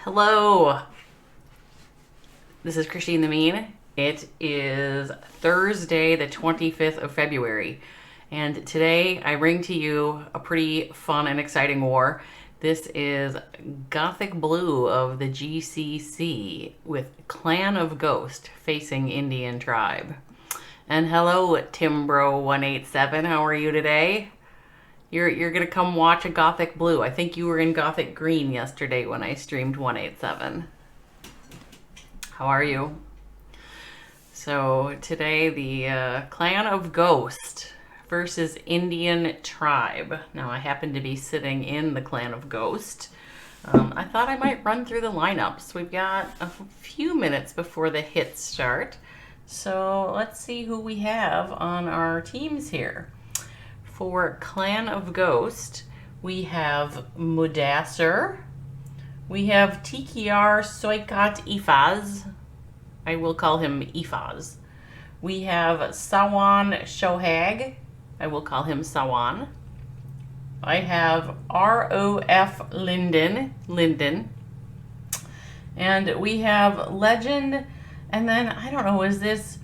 Hello, this is Christine the Mean. It is Thursday, the 25th of February, and today I bring to you a pretty fun and exciting war. This is Gothic Blue of the GCC with Clan of Ghost facing Indian Tribe. And hello, Timbro187, how are you today? You're gonna come watch a Gothic Blue. I think you were in Gothic Green yesterday when I streamed 187. How are you? So today the Clan of Ghost versus Indian Tribe. Now I happen to be sitting in the Clan of Ghost. I thought I might run through the lineups. We've got a few minutes before the hits start. So let's see who we have on our teams here. For Clan of Ghost, we have Mudassar. We have Tikiar Soikat Ifaz. I will call him Ifaz. We have Sawan Shohag. I will call him Sawan. I have ROF Linden. And we have Legend. And then, I don't know, is this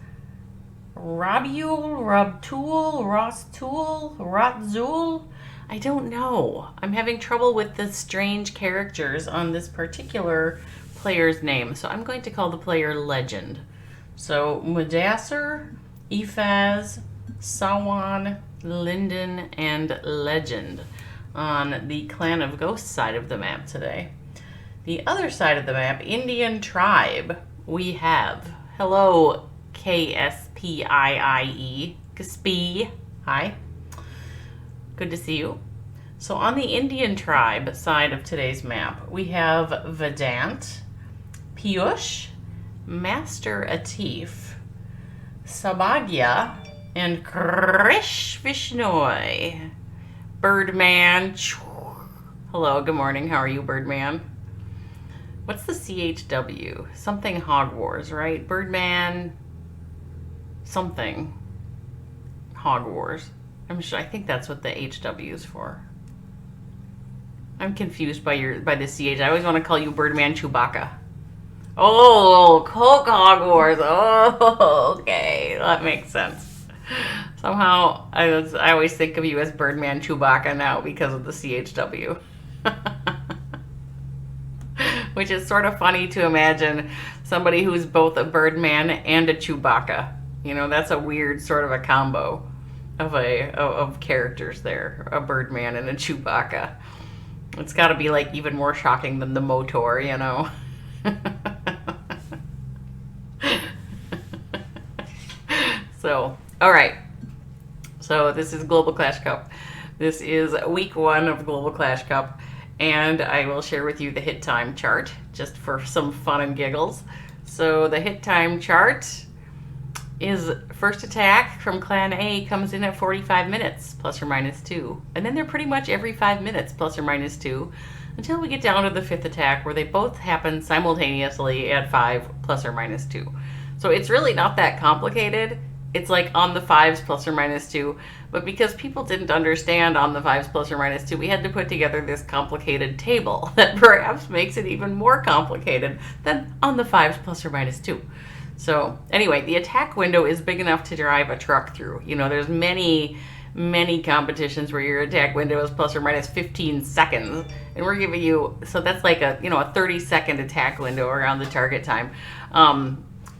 Rabiul, Rabtul, Rostul, Rotzul? I don't know. I'm having trouble with the strange characters on this particular player's name, so I'm going to call the player Legend. So Mudassar, Ifaz, Sawan, Linden, and Legend on the Clan of Ghost side of the map today. The other side of the map, Indian Tribe, we have, hello, KSPIIE, Kaspi, hi, good to see you. So on the Indian Tribe side of today's map, we have Vedant, Piyush, Master Atif, Sabagya, and Krish Vishnoi. Birdman, hello, good morning, how are you, Birdman? What's the CHW? Something Hogwars, right? Birdman, something Hogwars. I think that's what the HW is for. I'm confused by the CH. I always want to call you Birdman Chewbacca. Oh, Coke Hogwars. Oh, okay, that makes sense. Somehow, I always think of you as Birdman Chewbacca now because of the CHW. Which is sort of funny to imagine somebody who's both a Birdman and a Chewbacca. You know, that's a weird sort of a combo of characters there, a Birdman and a Chewbacca. It's got to be like even more shocking than the Motor, you know. So, all right. So this is Global Clash Cup. This is week 1 of Global Clash Cup. And I will share with you the hit time chart, just for some fun and giggles. So the hit time chart is first attack from Clan A comes in at 45 minutes, plus or minus 2. And then they're pretty much every 5 minutes, plus or minus 2, until we get down to the 5th attack, where they both happen simultaneously at 5, plus or minus 2. So it's really not that complicated. It's like on the 5s plus or minus 2, but because people didn't understand on the 5s plus or minus 2, we had to put together this complicated table that perhaps makes it even more complicated than on the 5s plus or minus 2. So anyway, the attack window is big enough to drive a truck through. You know, there's many competitions where your attack window is plus or minus 15 seconds, and we're giving you, so that's like a 30-second attack window around the target time.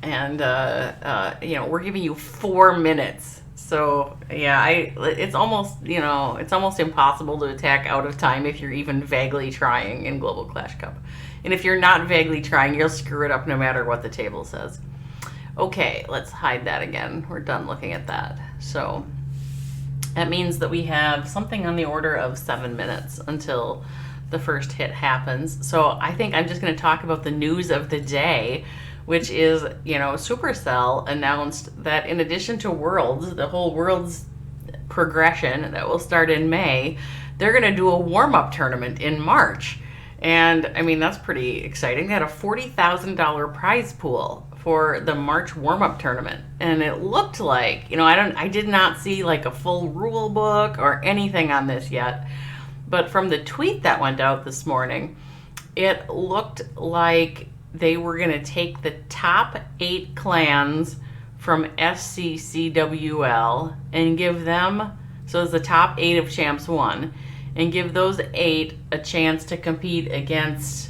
We're giving you 4 minutes. So yeah, it's almost impossible to attack out of time if you're even vaguely trying in Global Clash Cup. And if you're not vaguely trying, you'll screw it up no matter what the table says. Okay, let's hide that again. We're done looking at that. So that means that we have something on the order of 7 minutes until the first hit happens. So I think I'm just going to talk about the news of the day, which is, Supercell announced that in addition to Worlds, the whole Worlds progression that will start in May, they're going to do a warm-up tournament in March. And, I mean, that's pretty exciting. They had a $40,000 prize pool for the March warm-up tournament. And it looked like, I did not see like a full rule book or anything on this yet. But from the tweet that went out this morning, it looked like they were going to take the top 8 clans from SCCWL and give them, so it's the top 8 of Champs 1, and give those 8 a chance to compete against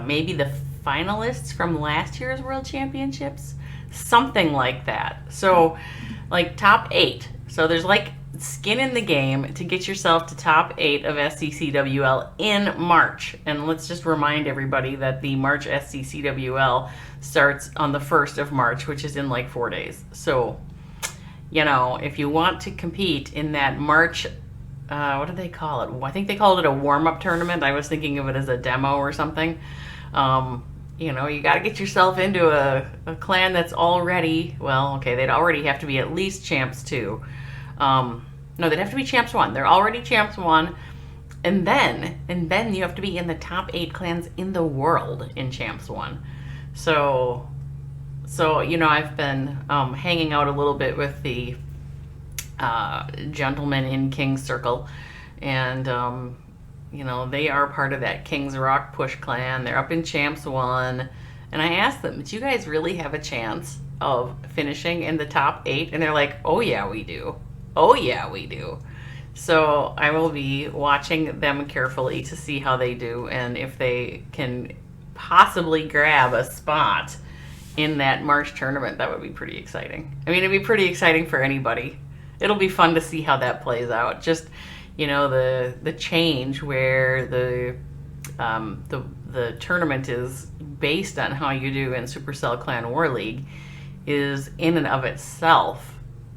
maybe the finalists from last year's World Championships, something like that. So like top 8. So there's like skin in the game to get yourself to top 8 of SCCWL in March. And let's just remind everybody that the March SCCWL starts on the 1st of March, which is in like 4 days. So, you know, if you want to compete in that March, what do they call it? I think they called it a warm-up tournament. I was thinking of it as a demo or something. You know, you got to get yourself into a clan that's already, well, okay, they'd already have to be at least Champs 2. No, they'd have to be Champs 1. They're already Champs 1. And then you have to be in the top 8 clans in the world in Champs 1. So you know, I've been hanging out a little bit with the gentlemen in King's Circle. And, you know, they are part of that King's Rock Push clan. They're up in Champs 1. And I asked them, do you guys really have a chance of finishing in the top 8? And they're like, oh yeah, we do. Oh yeah, we do. So I will be watching them carefully to see how they do and if they can possibly grab a spot in that March tournament. That would be pretty exciting. I mean, it'd be pretty exciting for anybody. It'll be fun to see how that plays out. Just, you know, the change where the tournament is based on how you do in Supercell Clan War League is in and of itself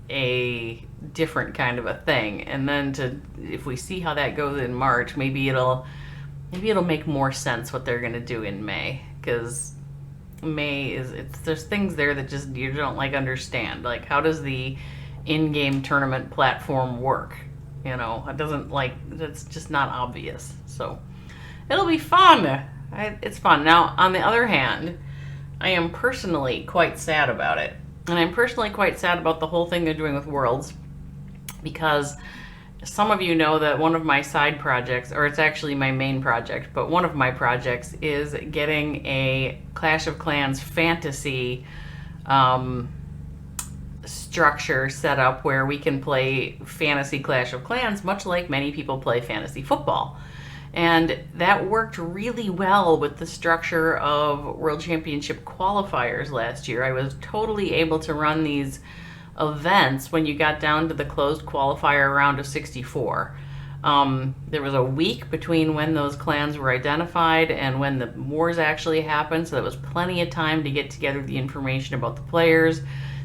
a different kind of a thing. And then if we see how that goes in March, maybe it'll make more sense what they're going to do in May, because May there's things there that just you don't like understand. Like, how does the in-game tournament platform work? You know, that's just not obvious. So it'll be fun. It's fun. Now, on the other hand, I am personally quite sad about it. And I'm personally quite sad about the whole thing they're doing with Worlds, because some of you know that one of my side projects, or it's actually my main project, but one of my projects is getting a Clash of Clans fantasy structure set up where we can play fantasy Clash of Clans, much like many people play fantasy football. And that worked really well with the structure of World Championship qualifiers last year. I was totally able to run these events when you got down to the closed qualifier round of 64. There was a week between when those clans were identified and when the wars actually happened, so there was plenty of time to get together the information about the players,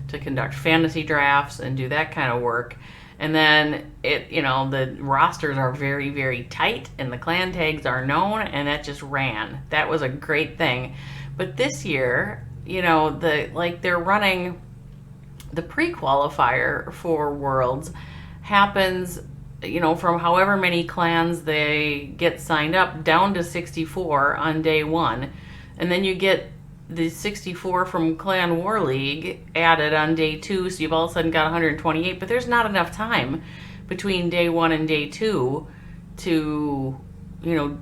to conduct fantasy drafts and do that kind of work. And then the rosters are very, very tight and the clan tags are known, and that just ran. That was a great thing. But this year, they're running the pre-qualifier for Worlds happens, from however many clans they get signed up down to 64 on day 1. And then you get the 64 from Clan War League added on day 2, so you've all of a sudden got 128, but there's not enough time between day 1 and day 2 to,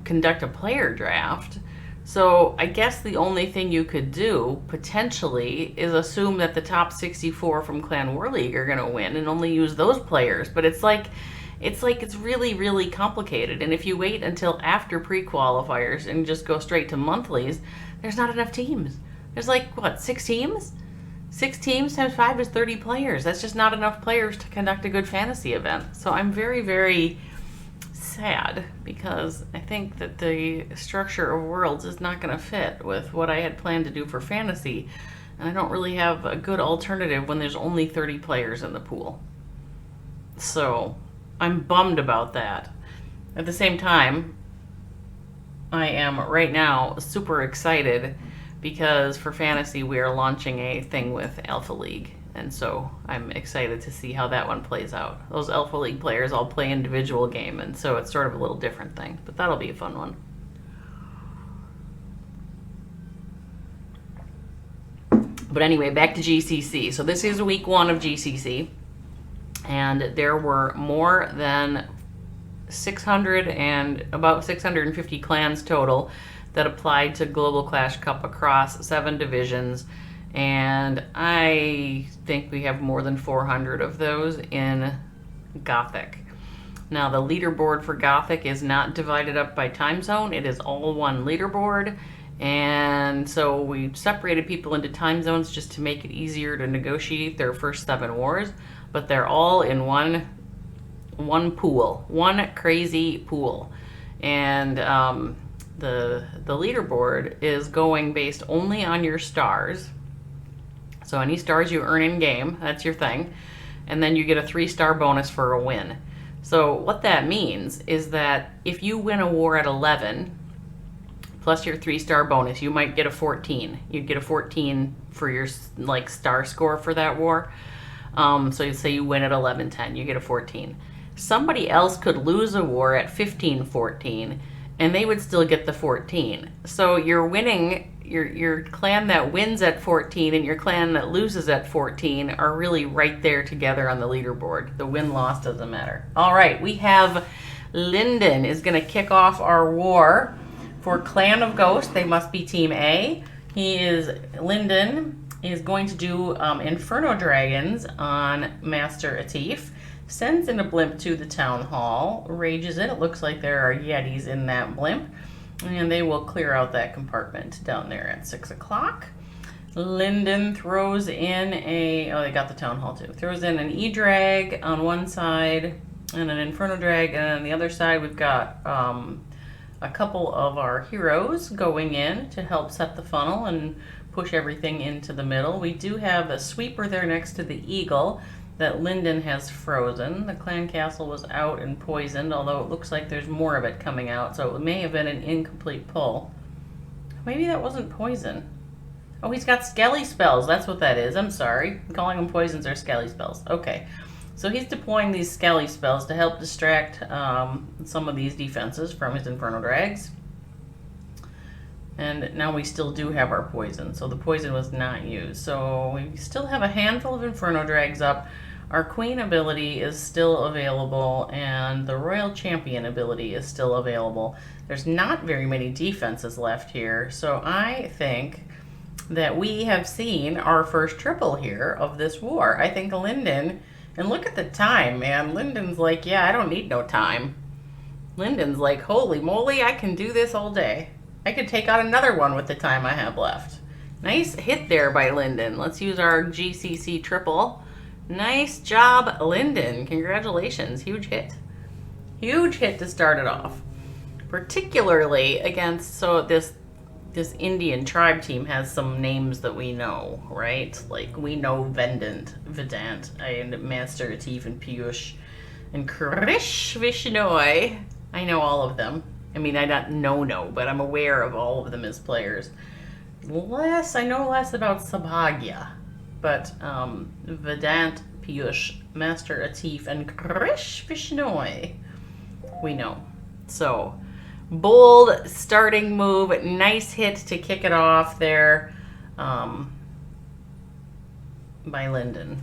conduct a player draft. So I guess the only thing you could do, potentially, is assume that the top 64 from Clan War League are going to win and only use those players. But it's really, really complicated. And if you wait until after pre-qualifiers and just go straight to monthlies, there's not enough teams. There's 6 teams? 6 teams times 5 is 30 players. That's just not enough players to conduct a good fantasy event. So I'm very, very sad, because I think that the structure of Worlds is not going to fit with what I had planned to do for fantasy. And I don't really have a good alternative when there's only 30 players in the pool. So I'm bummed about that. At the same time, I am right now super excited because for fantasy we are launching a thing with Alpha League, and so I'm excited to see how that one plays out. Those Alpha League players all play individual game, and so it's sort of a little different thing, but that'll be a fun one. But anyway, back to GCC. So this is week 1 of GCC, and there were more than 600 and about 650 clans total that applied to Global Clash Cup across 7 divisions. And I think we have more than 400 of those in Gothic. Now, the leaderboard for Gothic is not divided up by time zone. It is all one leaderboard. And so we separated people into time zones just to make it easier to negotiate their first 7 wars. But they're all in one pool, one crazy pool. And the leaderboard is going based only on your stars. So any stars you earn in game, that's your thing. And then you get a 3-star bonus for a win. So what that means is that if you win a war at 11, plus your 3-star bonus, you might get a 14. You'd get a 14 for your like star score for that war. So you say you win at 11-10, you get a 14. Somebody else could lose a war at 15-14, and they would still get the 14. So you're winning. Your clan that wins at 14 and your clan that loses at 14 are really right there together on the leaderboard. The win-loss doesn't matter. All right, we have Lyndon is going to kick off our war for Clan of Ghost. They must be Team A. Lyndon is going to do Inferno Dragons on Master Atif. Sends in a blimp to the town hall, rages it. It looks like there are Yetis in that blimp. And they will clear out that compartment down there at 6 o'clock. Lyndon throws in they got the town hall too. Throws in an E-drag on one side and an Inferno drag. And on the other side, we've got a couple of our heroes going in to help set the funnel and push everything into the middle. We do have a sweeper there next to the eagle that Lyndon has frozen. The clan castle was out and poisoned, although it looks like there's more of it coming out, so it may have been an incomplete pull. Maybe that wasn't poison. Oh, he's got skelly spells. That's what that is. I'm sorry. I'm calling them poisons or skelly spells. Okay. So he's deploying these skelly spells to help distract some of these defenses from his Inferno Drags. And now we still do have our poison, so the poison was not used. So we still have a handful of Inferno Drags up. Our Queen ability is still available, and the Royal Champion ability is still available. There's not very many defenses left here, so I think that we have seen our first triple here of this war. I think Lyndon, and look at the time, man. Lyndon's like, yeah, I don't need no time. Lyndon's like, holy moly, I can do this all day. I could take out another one with the time I have left. Nice hit there by Lyndon. Let's use our GCC triple. Nice job, Lyndon. Congratulations. Huge hit. Huge hit to start it off. Particularly against, so this Indian tribe team has some names that we know, right? Like we know Vedant, and Master Atif and Piyush and Krish Vishnoi. I know all of them. I mean, I don't know, but I'm aware of all of them as players. I know less about Sabhagya, but Vedant, Piyush, Master Atif, and Krish Vishnoi, we know. So, bold starting move, nice hit to kick it off there by Lyndon.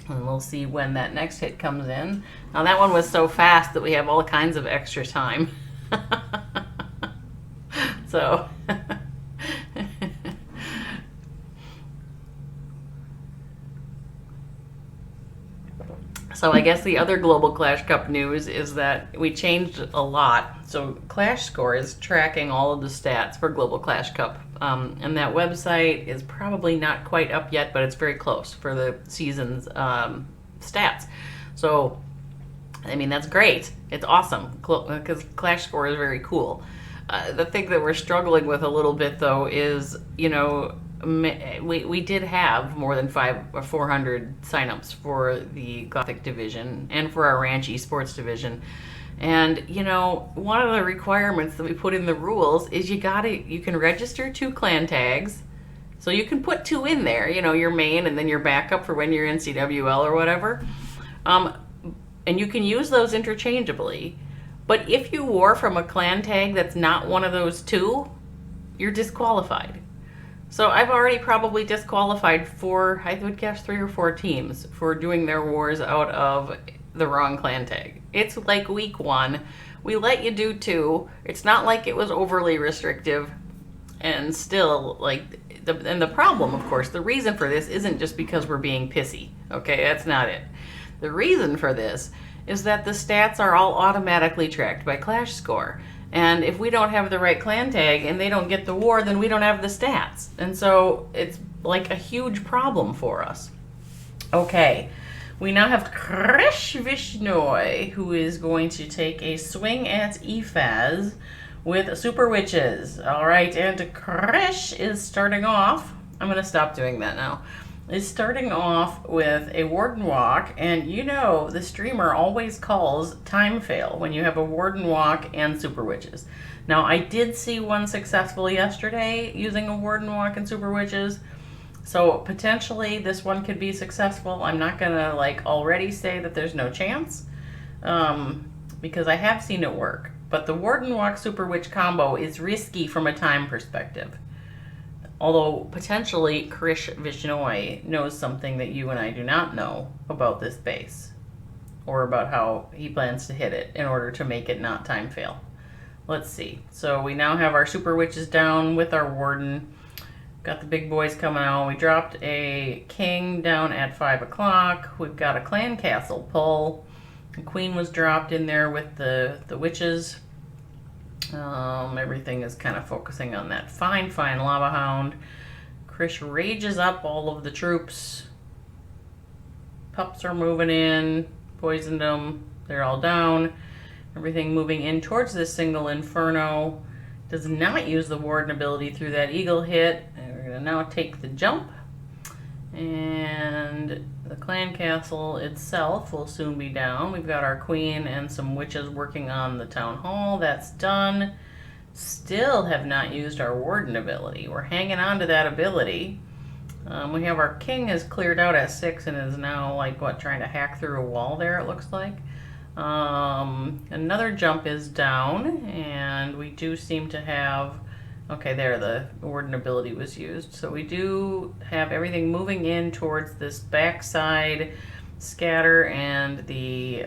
And we'll see when that next hit comes in. Now that one was so fast that we have all kinds of extra time. So I guess the other Global Clash Cup news is that we changed a lot. So Clash Score is tracking all of the stats for Global Clash Cup. And that website is probably not quite up yet, but it's very close for the season's stats. So I mean, that's great. It's awesome because Clash Score is very cool. The thing that we're struggling with a little bit, though, is, you know, we did have more than 500 or 400 signups for the Gothic division and for our Ranch Esports division. And, you know, one of the requirements that we put in the rules is you can register 2 clan tags. So you can put 2 in there, you know, your main and then your backup for when you're in CWL or whatever. And you can use those interchangeably. But if you war from a clan tag that's not one of those 2, you're disqualified. So I've already probably disqualified I would guess 3 or 4 teams for doing their wars out of the wrong clan tag. It's like week 1. We let you do 2. It's not like it was overly restrictive. And still, like, the problem, of course, the reason for this isn't just because we're being pissy. Okay, that's not it. The reason for this is that the stats are all automatically tracked by Clash Score. And if we don't have the right clan tag and they don't get the war, then we don't have the stats. And so it's like a huge problem for us. Okay, we now have Krish Vishnoi, who is going to take a swing at Efaz with Super Witches. All right, and Krish is starting off. I'm going to stop doing that now. Is starting off with a Warden Walk, and you know the streamer always calls time fail when you have a Warden Walk and Super Witches. Now, I did see one successful yesterday using a Warden Walk and Super Witches, so potentially this one could be successful. I'm not going to like already say that there's no chance, because I have seen it work. But the Warden Walk Super Witch combo is risky from a time perspective. Although potentially Krish Vishnoi knows something that you and I do not know about this base, or about how he plans to hit it in order to make it not time fail. Let's see. So we now have our Super Witches down with our Warden. Got the big boys coming out. We dropped a King down at 5 o'clock. We've got a Clan Castle pull. The Queen was dropped in there with the Witches. Everything is kind of focusing on that fine Lava Hound. Krish rages up all of the troops. Pups are moving in. Poisoned them. They're all down. Everything moving in towards this single Inferno. Does not use the Warden ability through that Eagle hit. And we're going to now take the jump. And the Clan Castle itself will soon be down. We've got our Queen and some Witches working on the Town Hall. That's done. Still have not used our Warden ability. We're hanging on to that ability. We have our King has cleared out at 6 and is now, like, what, trying to hack through a wall there, it looks like. Another jump is down, and we do seem to have... Okay, there, the Warden ability was used. So we do have everything moving in towards this backside scatter and the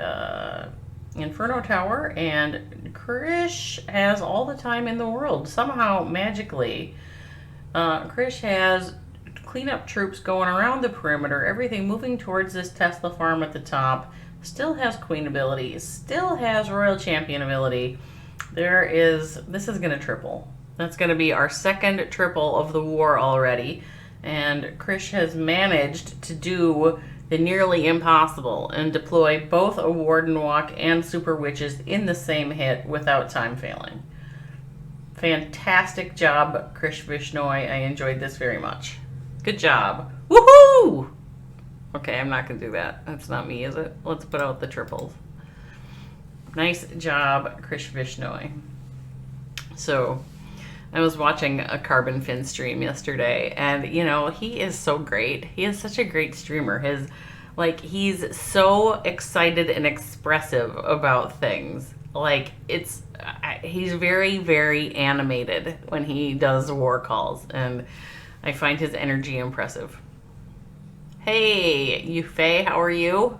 Inferno Tower. And Krish has all the time in the world. Somehow, magically, Krish has cleanup troops going around the perimeter. Everything moving towards this Tesla farm at the top. Still has Queen ability. Still has Royal Champion ability. This is going to triple. That's going to be our second triple of the war already. And Krish has managed to do the nearly impossible and deploy both a Warden Walk and Super Witches in the same hit without time failing. Fantastic job, Krish Vishnoi. I enjoyed this very much. Good job. Woohoo! Okay, I'm not going to do that. That's not me, is it? Let's put out the triples. Nice job, Krish Vishnoi. So... I was watching a Carbon Fin stream yesterday, and, you know, he is so great. He is such a great streamer. He's so excited and expressive about things. Like, he's very, very animated when he does war calls, and I find his energy impressive. Hey, Yufei, how are you?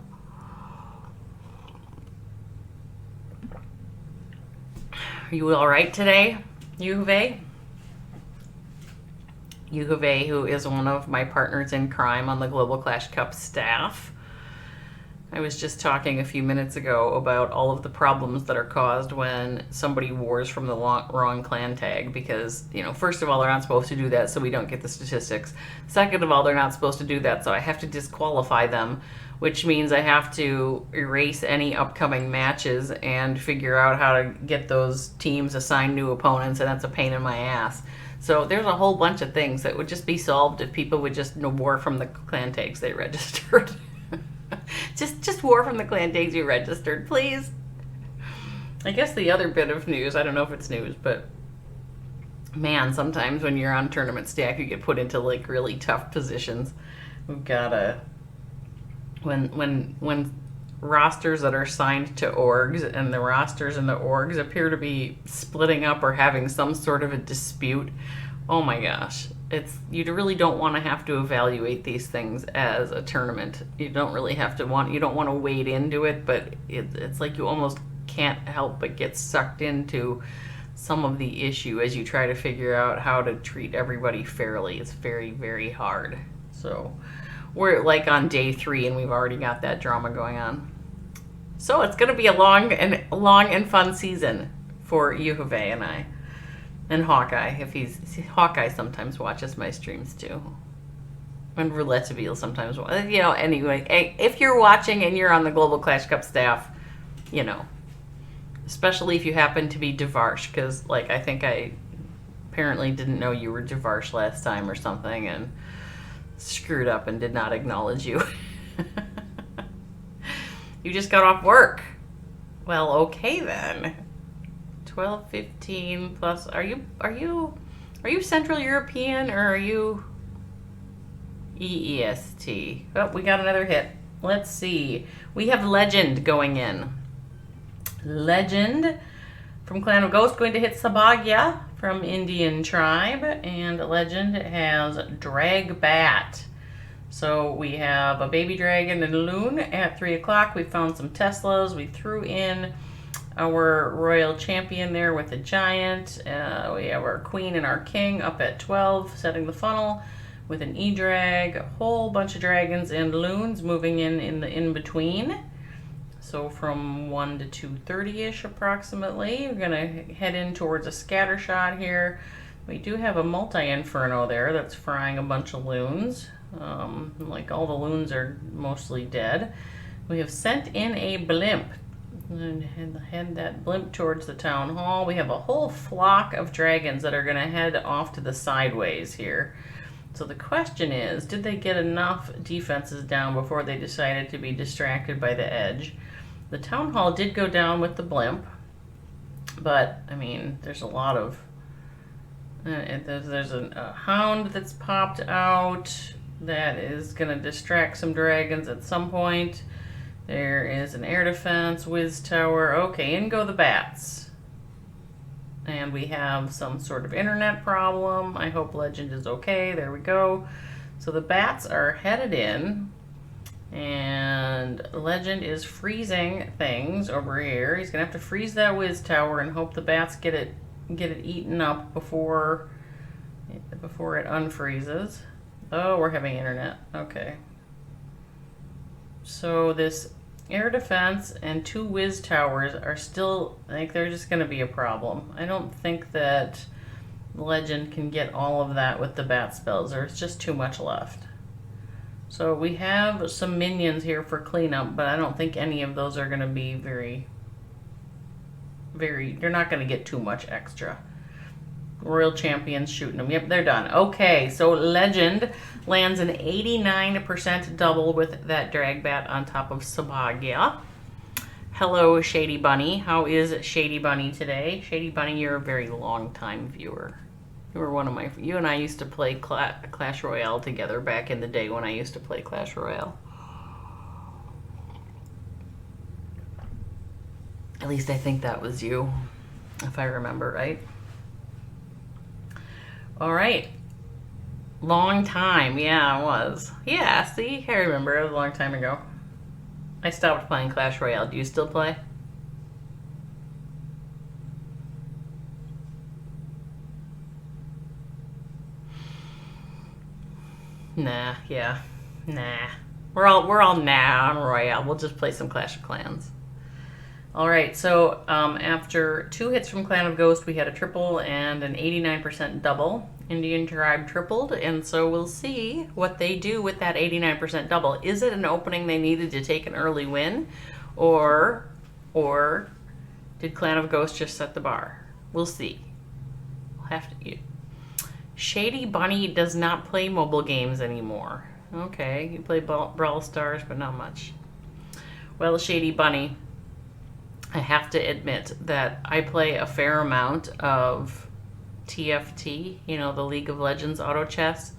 Are you all right today? Yuhve, who is one of my partners in crime on the Global Clash Cup staff. I was just talking a few minutes ago about all of the problems that are caused when somebody wars from the wrong clan tag because, you know, first of all, they're not supposed to do that, so we don't get the statistics. Second of all, they're not supposed to do that, so I have to disqualify them, which means I have to erase any upcoming matches and figure out how to get those teams assigned new opponents, and that's a pain in my ass. So there's a whole bunch of things that would just be solved if people would just war from the clan tags they registered. just war from the clan tags you registered, please. I guess the other bit of news, I don't know if it's news, but man, sometimes when you're on Tournament Stack, you get put into like really tough positions. We've got when rosters that are signed to orgs and the rosters and the orgs appear to be splitting up or having some sort of a dispute Oh my gosh. You really don't want to have to evaluate these things as a tournament. You don't really you don't want to wade into it, but it's like you almost can't help but get sucked into some of the issue as you try to figure out how to treat everybody fairly. It's very, very hard. So we're like on day 3 and we've already got that drama going on. So it's going to be a long and fun season for U of A and I. And Hawkeye, Hawkeye sometimes watches my streams too. And Rouletteville sometimes, anyway, if you're watching and you're on the Global Clash Cup staff, especially if you happen to be Devarsh, because, I think I apparently didn't know you were Devarsh last time or something and screwed up and did not acknowledge you. You just got off work. Well, okay then. 12:15 plus. Are you Central European or are you EEST? Oh, we got another hit. Let's see. We have Legend going in. Legend from Clan of Ghost going to hit Sabagya from Indian Tribe, and Legend has dragbat. So we have a baby dragon and a loon at 3 o'clock. We found some Teslas. We threw in our royal champion there with a giant. We have our queen and our king up at 12, setting the funnel with an E-drag. A whole bunch of dragons and loons moving in the in-between. So from 1 to 2:30-ish approximately. We're going to head in towards a scatter shot here. We do have a multi-inferno there that's frying a bunch of loons. All the loons are mostly dead. We have sent in a blimp and head that blimp towards the town hall. We have a whole flock of dragons that are going to head off to the sideways here. So the question is, did they get enough defenses down before they decided to be distracted by the edge? The town hall did go down with the blimp, but I mean, there's a lot of there's a hound that's popped out that is going to distract some dragons at some point. There is an air defense, whiz tower. Okay, in go the bats. And we have some sort of internet problem. I hope Legend is okay. There we go. So the bats are headed in, and Legend is freezing things over here. He's going to have to freeze that whiz tower and hope the bats get it eaten up before it unfreezes. Oh, we're having internet. Okay. So this air defense and 2 whiz towers are still, they're just going to be a problem. I don't think that Legend can get all of that with the bat spells. There's just too much left. So we have some minions here for cleanup, but I don't think any of those are going to be they're not going to get too much extra. Royal Champions shooting them. Yep, they're done. Okay, so Legend lands an 89% double with that dragbat on top of Sabagya. Hello, Shady Bunny. How is Shady Bunny today? Shady Bunny, you're a very long time viewer. You were you and I used to play Clash Royale together back in the day when I used to play Clash Royale. At least I think that was you, if I remember right. All right. Long time. Yeah, it was. Yeah, see? I remember. It was a long time ago. I stopped playing Clash Royale. Do you still play? Nah, yeah. Nah. We're all nah on Royale. We'll just play some Clash of Clans. All right, so after 2 hits from Clan of Ghost, we had a triple and an 89% double. Indian Tribe tripled, and so we'll see what they do with that 89% double. Is it an opening they needed to take an early win, or did Clan of Ghost just set the bar? We'll see. We'll have to. Shady Bunny does not play mobile games anymore. Okay, you play Brawl Stars, but not much. Well, Shady Bunny, I have to admit that I play a fair amount of TFT, the League of Legends auto chess.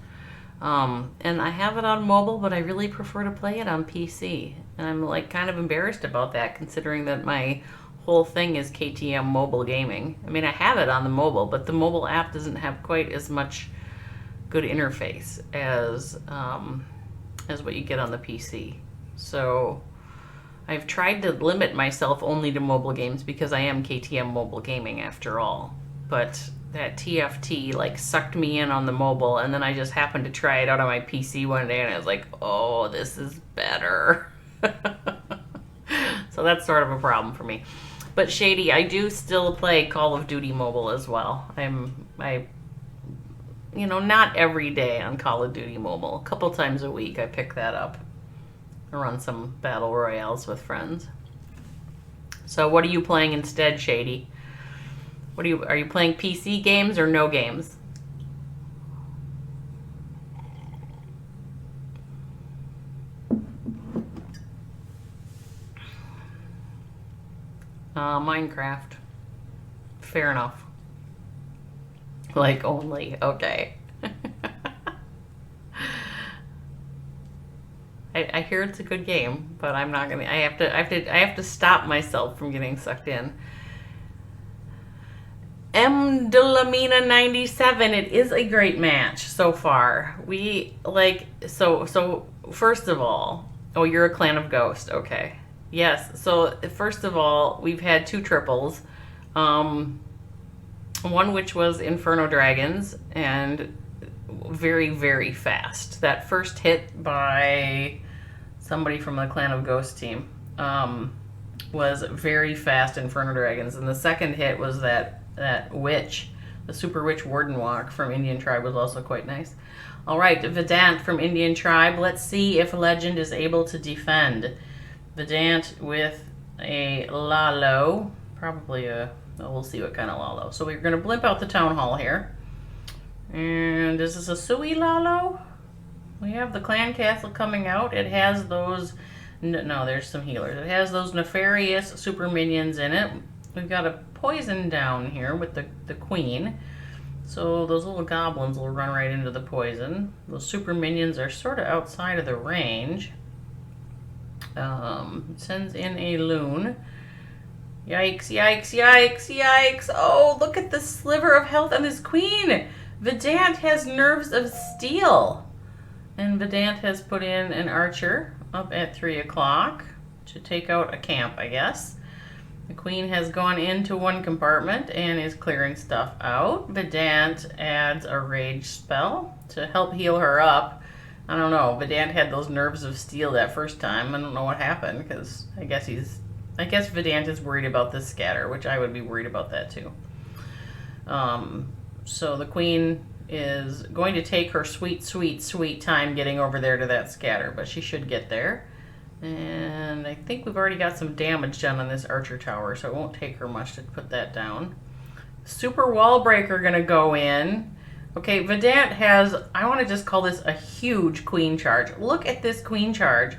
And I have it on mobile, but I really prefer to play it on PC. And I'm kind of embarrassed about that, considering that my whole thing is KTM mobile gaming. I mean, I have it on the mobile, but the mobile app doesn't have quite as much good interface as what you get on the PC. So I've tried to limit myself only to mobile games because I am KTM mobile gaming after all. But that TFT like sucked me in on the mobile, and then I just happened to try it out on my PC one day, and I was like, oh, this is better. So that's sort of a problem for me. But Shady, I do still play Call of Duty Mobile as well. Not every day on Call of Duty Mobile. A couple times a week I pick that up. I run some battle royales with friends. So what are you playing instead, Shady? Are you playing PC games or no games? Minecraft. Fair enough. Like only, okay. I hear it's a good game, but I'm not gonna. I have to stop myself from getting sucked in. M. Delamina 97. It is a great match so far. So first of all, oh, you're a clan of Ghost. Okay. Yes. So first of all, we've had 2 triples. One which was Inferno Dragons, and very, very fast. That first hit by somebody from the Clan of Ghost team was very fast Inferno Dragons, and the second hit was that witch, the Super Witch Warden Walk from Indian Tribe was also quite nice. All right, Vedant from Indian Tribe. Let's see if Legend is able to defend. Vedant with a Lalo, probably we'll see what kind of Lalo. So we're going to blimp out the Town Hall here. And is this a Sui Lalo? We have the Clan Castle coming out. It has those... No, there's some healers. It has those nefarious super minions in it. We've got a poison down here with the Queen. So those little goblins will run right into the poison. Those super minions are sort of outside of the range. Sends in a loon. Yikes, yikes, yikes, yikes. Oh, look at the sliver of health on this Queen. Vedant has nerves of steel. And Vedant has put in an archer up at 3 o'clock to take out a camp, I guess. The Queen has gone into one compartment and is clearing stuff out. Vedant adds a rage spell to help heal her up. I don't know. Vedant had those nerves of steel that first time. I don't know what happened, because I guess Vedant is worried about this scatter, which I would be worried about that too. So the Queen is going to take her sweet, sweet, sweet time getting over there to that scatter, but she should get there. And I think we've already got some damage done on this archer tower, so it won't take her much to put that down. Super wall breaker gonna go in. Okay, Vedant has, I want to just call this a huge Queen charge. Look at this Queen charge.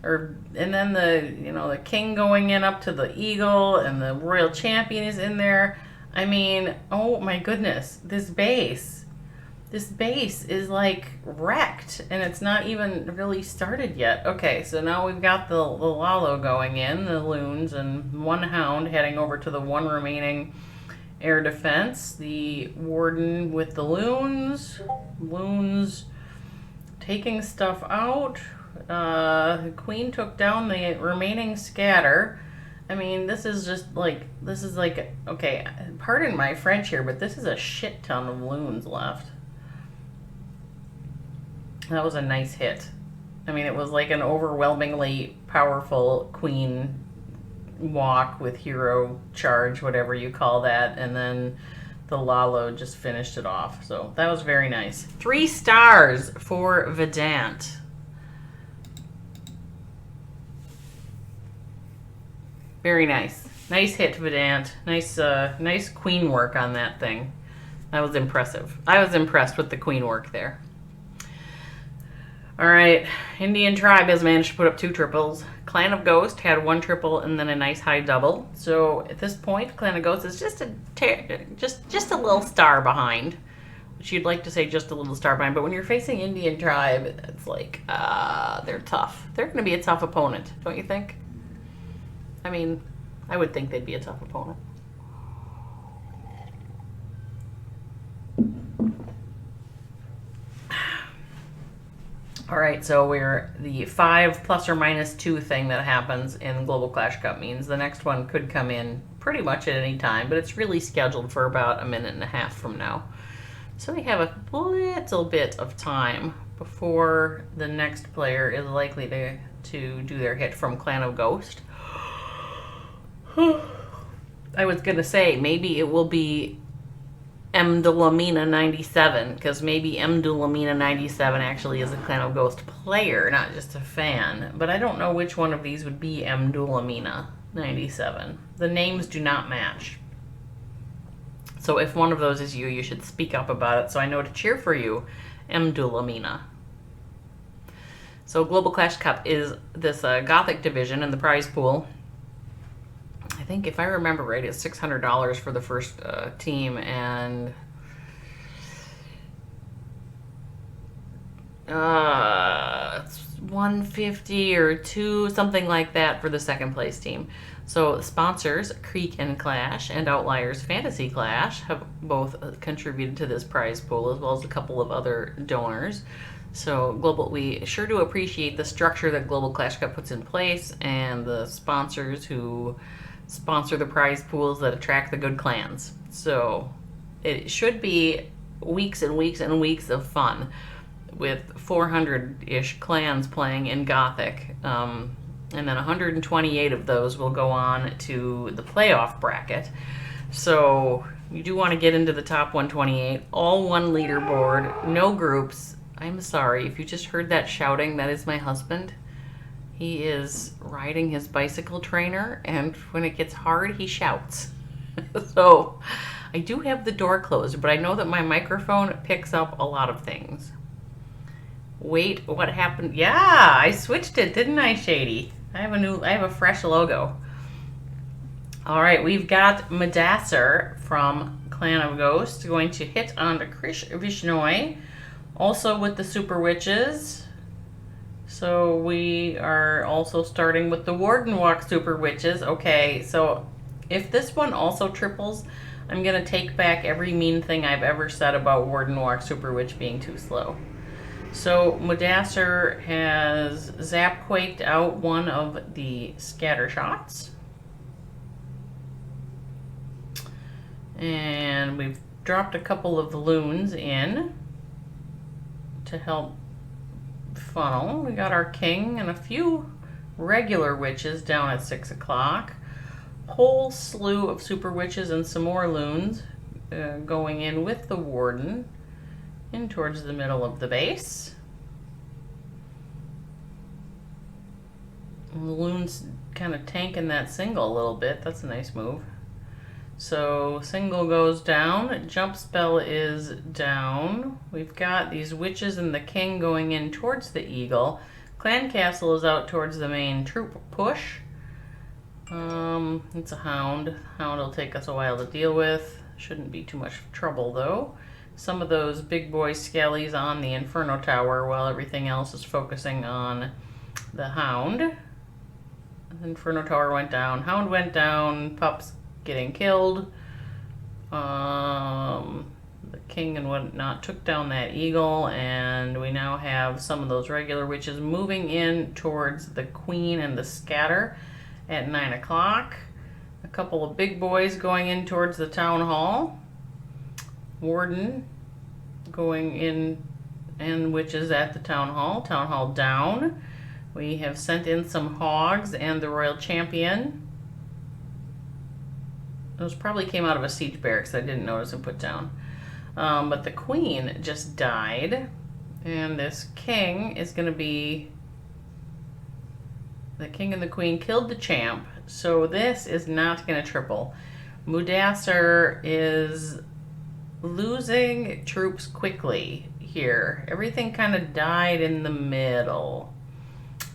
And then the king going in up to the eagle, and the royal champion is in there. I mean, oh my goodness, this base is like wrecked, and it's not even really started yet. Okay, so now we've got the Lalo going in, the loons, and one hound heading over to the one remaining air defense. The warden with the loons taking stuff out. Queen took down the remaining scatter. I mean, this is like, okay, pardon my French here, but this is a shit ton of loons left. That was a nice hit. I mean, it was like an overwhelmingly powerful Queen walk with hero charge, whatever you call that, and then the Lalo just finished it off. So that was very nice. 3 stars for Vedant. Very nice. Nice hit, Vedant. Nice Queen work on that thing. That was impressive. I was impressed with the Queen work there. All right, Indian Tribe has managed to put up 2 triples. Clan of Ghost had 1 triple and then a nice high double. So at this point, Clan of Ghost is just a little star behind, which you'd like to say just a little star behind. But when you're facing Indian Tribe, it's like, they're tough. They're going to be a tough opponent, don't you think? I mean, I would think they'd be a tough opponent. All right, so we're the 5 ±2 thing that happens in Global Clash Cup means the next one could come in pretty much at any time, but it's really scheduled for about a minute and a half from now. So we have a little bit of time before the next player is likely to do their hit from Clan of Ghost. I was going to say, maybe it will be Mdulamina 97, because maybe Mdulamina 97 actually is a Clan of Ghost player, not just a fan. But I don't know which one of these would be Mdulamina 97. The names do not match. So if one of those is you, you should speak up about it so I know to cheer for you, Mdulamina. So Global Clash Cup is this Gothic division in the prize pool. I think if I remember right, it's $600 for the first team and it's $150 or $2, something like that for the second place team. So sponsors Creek and Clash and Outliers Fantasy Clash have both contributed to this prize pool, as well as a couple of other donors. So we sure do appreciate the structure that Global Clash Cup puts in place and the sponsors who sponsor the prize pools that attract the good clans. So it should be weeks and weeks and weeks of fun with 400-ish clans playing in Gothic. And then 128 of those will go on to the playoff bracket. So you do want to get into the top 128. All one leaderboard, no groups. I'm sorry if you just heard that shouting. That is my husband. He is riding his bicycle trainer, and when it gets hard, he shouts. So I do have the door closed, but I know that my microphone picks up a lot of things. Wait, what happened? Yeah, I switched it, didn't I, Shady? I have a fresh logo. All right, we've got Madassar from Clan of Ghost going to hit onto Krish Vishnoi, also with the Super Witches. So we are also starting with the Warden Walk Super Witches. Okay, so if this one also triples, I'm going to take back every mean thing I've ever said about Warden Walk Super Witch being too slow. So Madassar has zap quaked out one of the scatter shots. And we've dropped a couple of loons in to help funnel. We got our king and a few regular witches down at 6 o'clock. Whole slew of super witches and some more loons going in with the warden in towards the middle of the base. And the loons kind of tanking that single a little bit. That's a nice move. So single goes down, jump spell is down. We've got these witches and the king going in towards the eagle. Clan castle is out towards the main troop push. It's a hound. Hound will take us a while to deal with. Shouldn't be too much trouble though. Some of those big boy skellies on the inferno tower while everything else is focusing on the hound. Inferno tower went down, hound went down, pups getting killed. The king and whatnot took down that eagle, and we now have some of those regular witches moving in towards the queen and the scatter at 9 o'clock. A couple of big boys going in towards the town hall. Warden going in, and witches at the town hall. Town hall down. We have sent in some hogs and the royal champion. Those probably came out of a siege barracks I didn't notice and put down. But the queen just died. And this king is going to be... The king and the queen killed the champ. So this is not going to triple. Madassar is losing troops quickly here. Everything kind of died in the middle.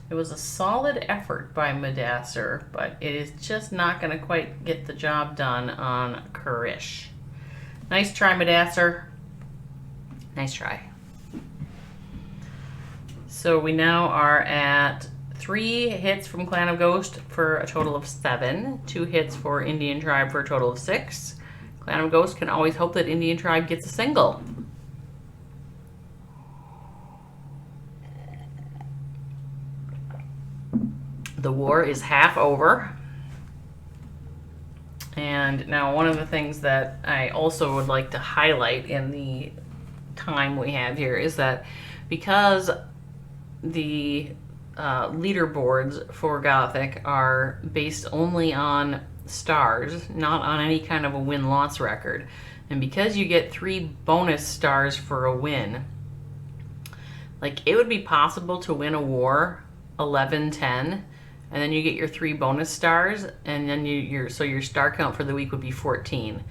It was a solid effort by Madassar, but it is just not going to quite get the job done on Krish. Nice try, Madassar. Nice try. So we now are at 3 hits from Clan of Ghost for a total of 7. 2 hits for Indian Tribe for a total of 6. Clan of Ghost can always hope that Indian Tribe gets a single. The war is half over. And now one of the things that I also would like to highlight in the time we have here is that because the leaderboards for Gothic are based only on stars, not on any kind of a win-loss record, and because you get 3 bonus stars for a win, like it would be possible to win a war 11-10, and then you get your 3 bonus stars, and then your star count for the week would be 14.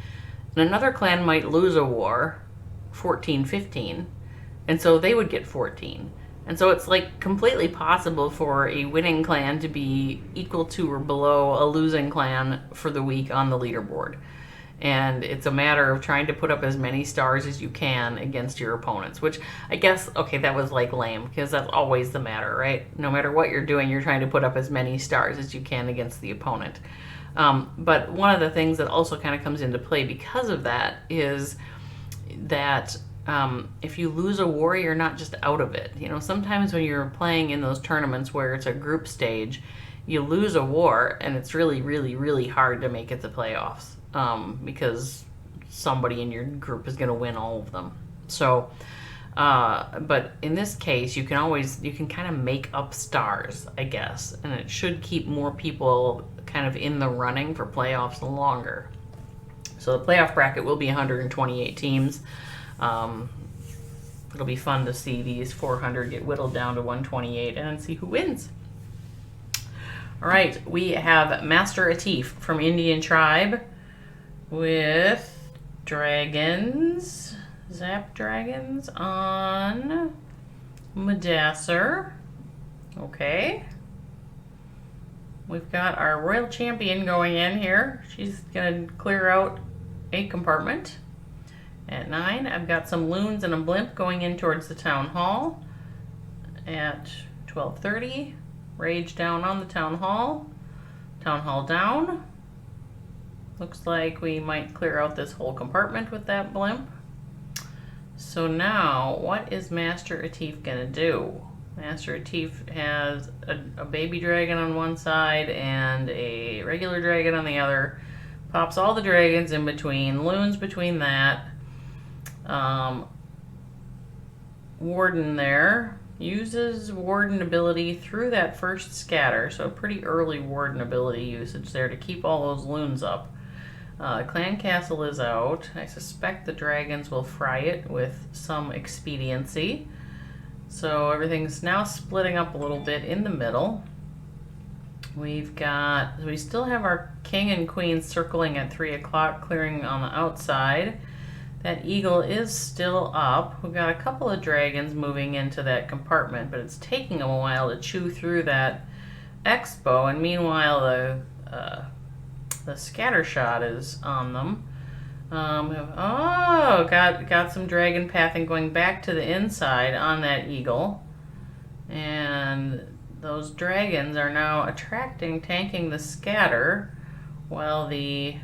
And another clan might lose a war 14-15, and so they would get 14. And so it's like completely possible for a winning clan to be equal to or below a losing clan for the week on the leaderboard. And it's a matter of trying to put up as many stars as you can against your opponents, which I guess, okay, that was like lame, because that's always the matter, right? No matter what you're doing, you're trying to put up as many stars as you can against the opponent. But one of the things that also kind of comes into play because of that is that if you lose a war, you're not just out of it. You know, sometimes when you're playing in those tournaments where it's a group stage, you lose a war and it's really, really, really hard to make it to playoffs. Because somebody in your group is going to win all of them. So, but in this case, you can kind of make up stars, I guess, and it should keep more people kind of in the running for playoffs longer. So the playoff bracket will be 128 teams. It'll be fun to see these 400 get whittled down to 128 and then see who wins. All right, we have Master Atif from Indian Tribe with dragons, Zap Dragons on Madasser. Okay. We've got our Royal Champion going in here. She's going to clear out a compartment. At 9, I've got some loons and a blimp going in towards the Town Hall. At 12:30, Rage down on the Town Hall. Town Hall down. Looks like we might clear out this whole compartment with that blimp. So now, what is Master Atif gonna do? Master Atif has a baby dragon on one side and a regular dragon on the other. Pops all the dragons in between, loons between that. Warden there. Uses Warden ability through that first scatter, so pretty early Warden ability usage there to keep all those loons up. Clan Castle is out. I suspect the dragons will fry it with some expediency. So everything's now splitting up a little bit in the middle. We still have our king and queen circling at 3 o'clock, clearing on the outside. That eagle is still up. We've got a couple of dragons moving into that compartment, but it's taking them a while to chew through that expo, and meanwhile the scatter shot is on them. Got some dragon pathing going back to the inside on that eagle. And those dragons are now tanking the scatter, while the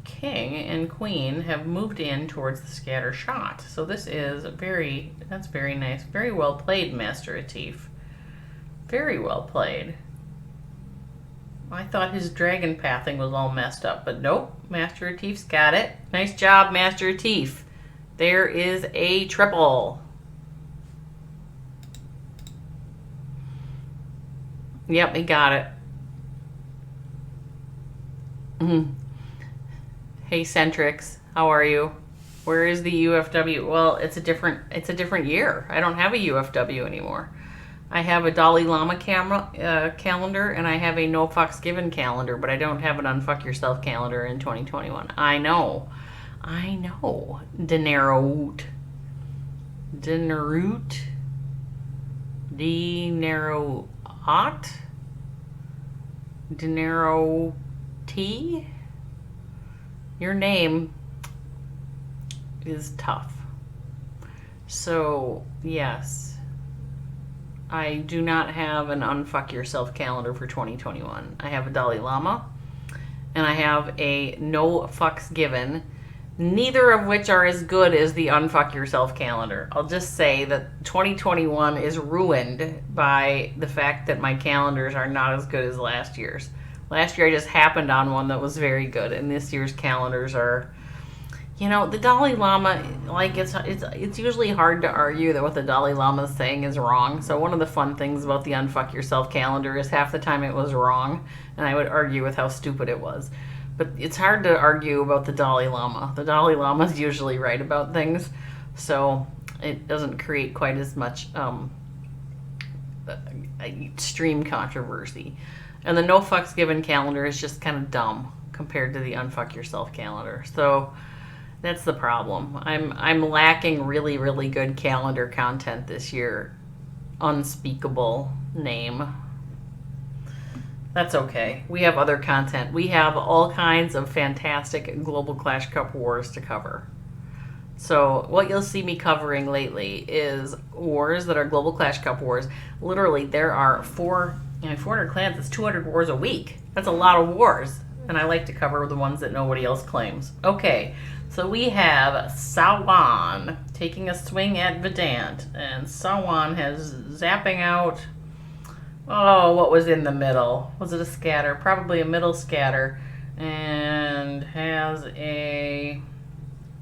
king and queen have moved in towards the scatter shot. So this is that's very nice. Very well played, Master Atif. Very well played. I thought his dragon pathing was all messed up, but nope, Master Atif's got it. Nice job, Master Atif. There is a triple. Yep, he got it. Hey, Centrix, how are you? Where is the UFW? Well, it's a different year. I don't have a UFW anymore. I have a Dalai Lama calendar, and I have a No Fucks Given calendar, but I don't have an Unfuck Yourself calendar in 2021. I know. Dineroot. Dinero T? Your name is tough. So, yes. I do not have an Unfuck Yourself calendar for 2021. I have a Dalai Lama, and I have a No Fucks Given, neither of which are as good as the Unfuck Yourself calendar. I'll just say that 2021 is ruined by the fact that my calendars are not as good as last year's. Last year I just happened on one that was very good, and this year's calendars are, you know, the Dalai Lama, like, it's usually hard to argue that what the Dalai Lama is saying is wrong. So one of the fun things about the Unfuck Yourself calendar is half the time it was wrong, and I would argue with how stupid it was. But it's hard to argue about the Dalai Lama. The Dalai Lama is usually right about things, so it doesn't create quite as much extreme controversy. And the No Fucks Given calendar is just kind of dumb compared to the Unfuck Yourself calendar. So that's the problem. I'm lacking really, really good calendar content this year. Unspeakable name. That's okay. We have other content. We have all kinds of fantastic Global Clash Cup wars to cover. So what you'll see me covering lately is wars that are Global Clash Cup wars. Literally, there are 400 clans. It's 200 wars a week. That's a lot of wars. And I like to cover the ones that nobody else claims. Okay, so we have Sawan taking a swing at Vedant. And Sawan has zapping out... Oh, what was in the middle? Was it a scatter? Probably a middle scatter. And has a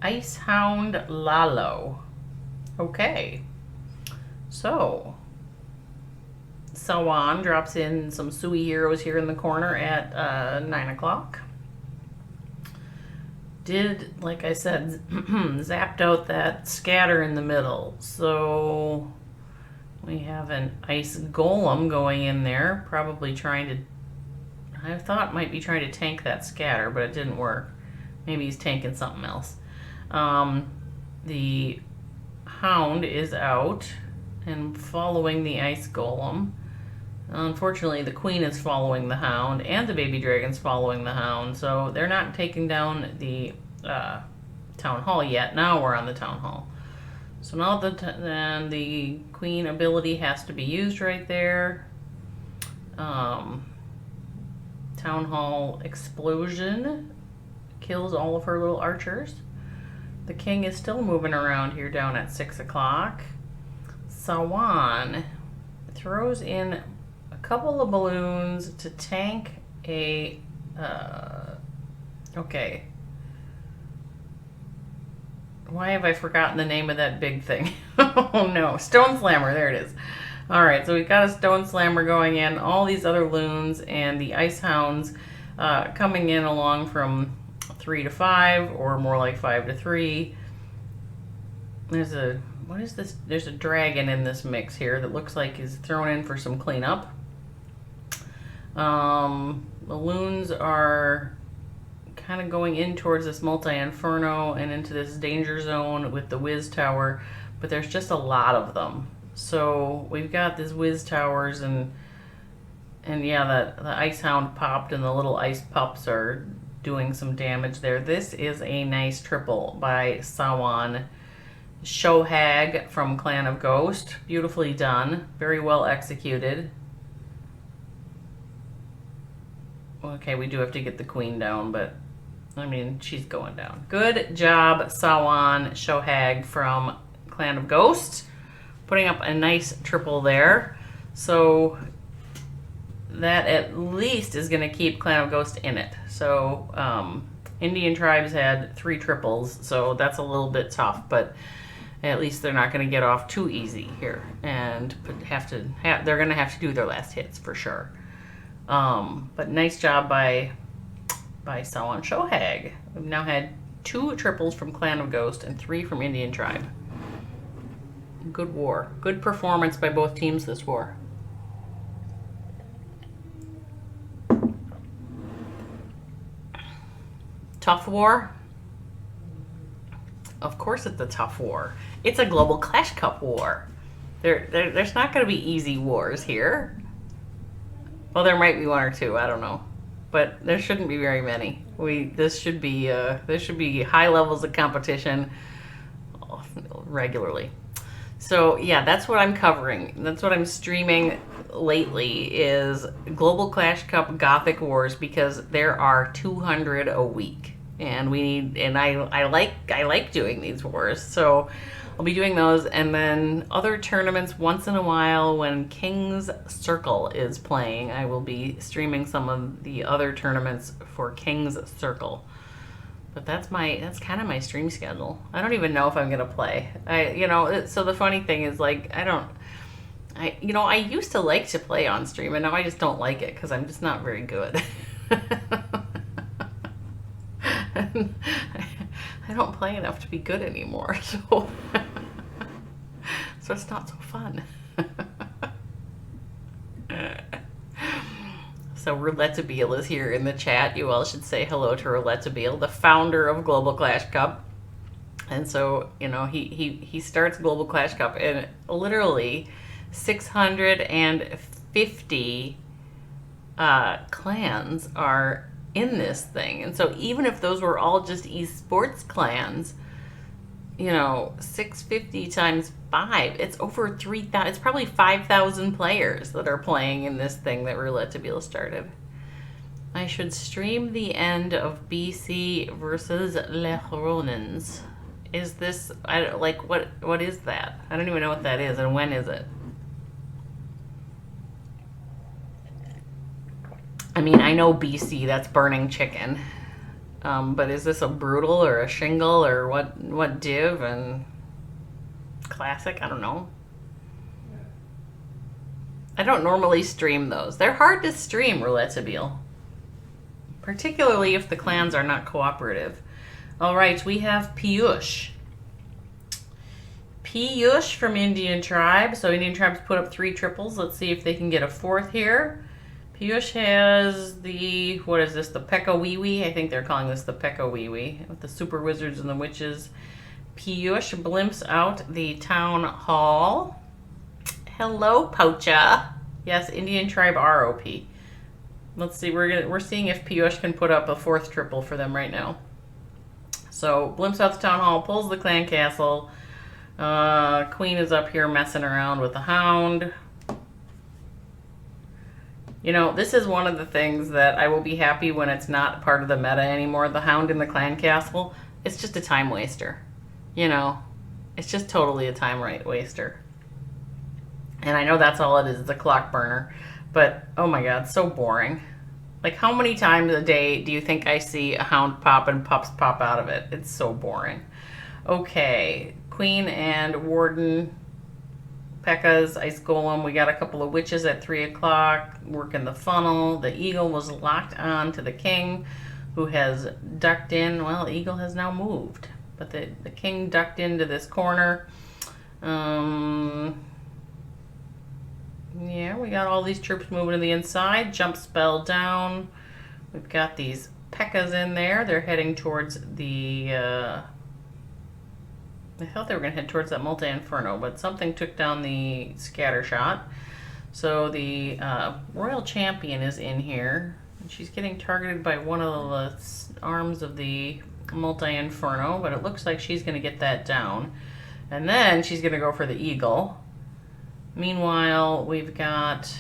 Ice Hound Lalo. Okay. So, Sawan drops in some Sui heroes here in the corner at 9 o'clock. Did, like I said, zapped out that scatter in the middle. So... we have an ice golem going in there, probably trying to... I thought might be trying to tank that scatter, but it didn't work. Maybe he's tanking something else. The hound is out and following the ice golem. Unfortunately, the queen is following the hound, and the baby dragon's following the hound, so they're not taking down the town hall yet. Now we're on the town hall. So now then the queen ability has to be used right there. Town Hall Explosion kills all of her little archers. The king is still moving around here down at 6 o'clock. Sawan throws in a couple of balloons to tank a... okay. Why have I forgotten the name of that big thing? Oh no, Stone Slammer, there it is. Alright, so we've got a Stone Slammer going in, all these other loons, and the Ice Hounds coming in along from 3 to 5, or more like 5 to 3. There's a, what is this? There's a dragon in this mix here that looks like is thrown in for some cleanup. The loons are kind of going in towards this multi-inferno and into this danger zone with the whiz tower, but there's just a lot of them. So we've got these whiz towers, and yeah, the ice hound popped and the little ice pups are doing some damage there. This is a nice triple by Sawan. Shohag from Clan of Ghost, beautifully done, very well executed. Okay, we do have to get the queen down, but I mean, she's going down. Good job, Sawan Shohag from Clan of Ghost, putting up a nice triple there. So that at least is going to keep Clan of Ghost in it. So Indian tribes had 3 triples, so that's a little bit tough, but at least they're not going to get off too easy here, and they're going to have to do their last hits for sure. But nice job by Sawan Shohag. We've now had 2 triples from Clan of Ghost and 3 from Indian Tribe. Good war. Good performance by both teams this war. Tough war? Of course it's a tough war. It's a Global Clash Cup war. There's not going to be easy wars here. Well, there might be 1 or 2. I don't know. But there shouldn't be very many. There should be high levels of competition regularly. So yeah, that's what I'm covering. That's what I'm streaming lately is Global Clash Cup Gothic Wars, because there are 200 a week, and we need. And I like doing these wars, so I'll be doing those, and then other tournaments once in a while when King's Circle is playing. I will be streaming some of the other tournaments for King's Circle. But that's kind of my stream schedule. I don't even know if I'm gonna play. So the funny thing is, like, I used to like to play on stream, and now I just don't like it because I'm just not very good. I don't play enough to be good anymore, so so it's not so fun. So Rouletabille is here in the chat. You all should say hello to Rouletabille, the founder of Global Clash Cup. And so, he starts Global Clash Cup, and literally 650 clans are in this thing. And so even if those were all just esports clans, 650 times 5, it's over 3,000. It's probably 5,000 players that are playing in this thing that Rouletabille started. I should stream the end of BC versus Lavaloons. Is this, what is that? I don't even know what that is, and when is it? I mean, I know BC, that's burning chicken. But is this a brutal or a shingle or what div and classic? I don't know. I don't normally stream those. They're hard to stream, Rouletabille. Particularly if the clans are not cooperative. All right, we have Piyush. Piyush from Indian Tribe. So Indian Tribe's put up 3 triples. Let's see if they can get a 4th here. Piyush has the, what is this, the Pekka wiwi? I think they're calling this the Pekka wiwi, with the super wizards and the witches. Piyush blimps out the town hall. Hello, Pocha. Yes, Indian Tribe ROP. Let's see, we're seeing if Piyush can put up a 4th triple for them right now. So blimps out the town hall, pulls the clan castle. Queen is up here messing around with the hound. This is one of the things that I will be happy when it's not part of the meta anymore. The hound in the clan castle, it's just a time waster. It's just totally a time waster. And I know that's all it is. It's a clock burner. But, oh my god, so boring. Like, how many times a day do you think I see a hound pop and pups pop out of it? It's so boring. Okay, Queen and Warden... Pekka's Ice Golem. We got a couple of witches at 3 o'clock working the funnel. The eagle was locked on to the king, who has ducked in. Well, eagle has now moved, but the king ducked into this corner. Yeah, we got all these troops moving to the inside. Jump spell down. We've got these Pekkas in there. They're heading towards the... I thought they were going to head towards that multi-inferno, but something took down the scatter shot. So the Royal Champion is in here. And she's getting targeted by one of the arms of the multi-inferno, but it looks like she's going to get that down. And then she's going to go for the eagle. Meanwhile, we've got...